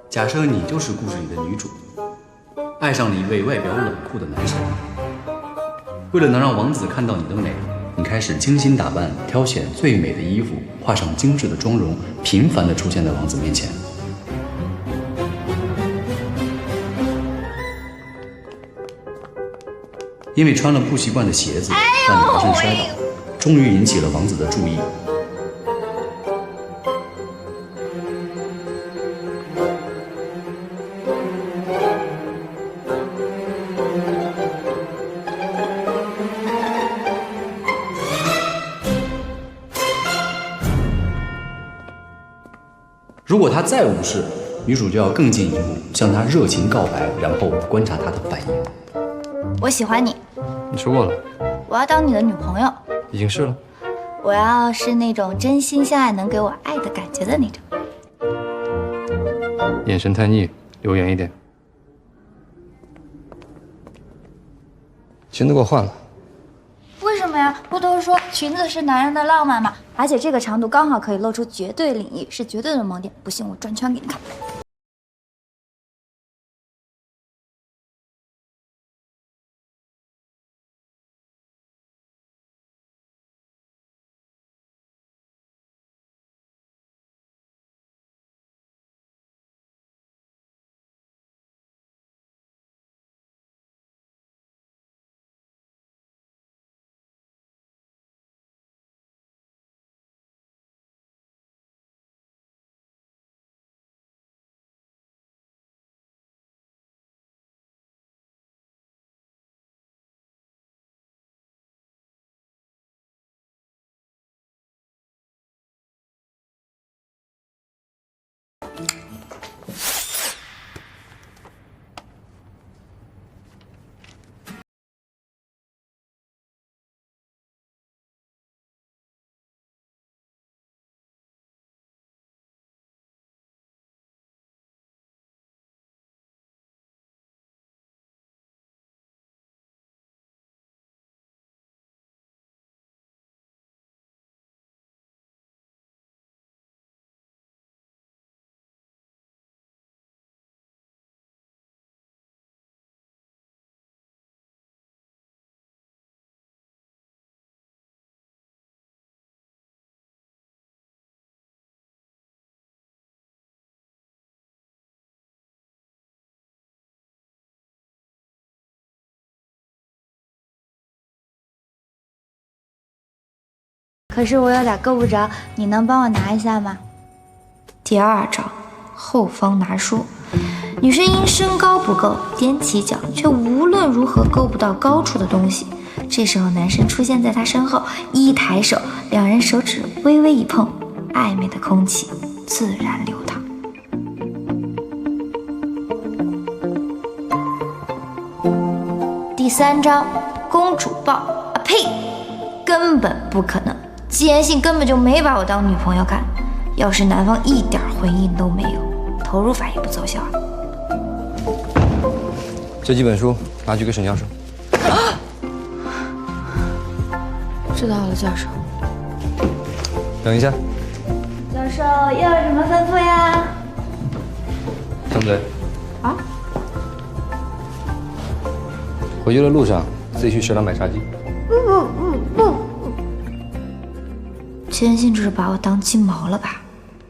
假设你就是故事里的女主，爱上了一位外表冷酷的男神。为了能让王子看到你的美，你开始精心打扮，挑选最美的衣服，画上精致的妆容，频繁地出现在王子面前。因为穿了不习惯的鞋子，让你不慎摔倒，终于引起了王子的注意。如果他再无视，女主就要更进一步，向他热情告白，然后观察他的反应。我喜欢你，你说过了，我要当你的女朋友。已经是了。我要是那种真心相爱、能给我爱的感觉的那种。眼神太腻，离我远一点。裙子给我换了。为什么呀？不都是说裙子是男人的浪漫吗？而且这个长度刚好可以露出绝对领域，是绝对的萌点。不信我转圈给你看。可是我有点够不着，你能帮我拿一下吗？第二招，后方拿书。女生因身高不够，踮起脚，却无论如何够不到高处的东西。这时候男生出现在她身后，一抬手，两人手指微微一碰，暧昧的空气自然流淌。第三招，公主抱。啊呸！根本不可能。纪言信根本就没把我当女朋友看，要是男方一点回应都没有，投入法也不奏效了。这几本书拿去给沈教授。知道了，教授。等一下。教授又有什么吩咐呀？张嘴。啊？回去的路上自己去食堂买茶几。纪言信这是把我当鸡毛了吧？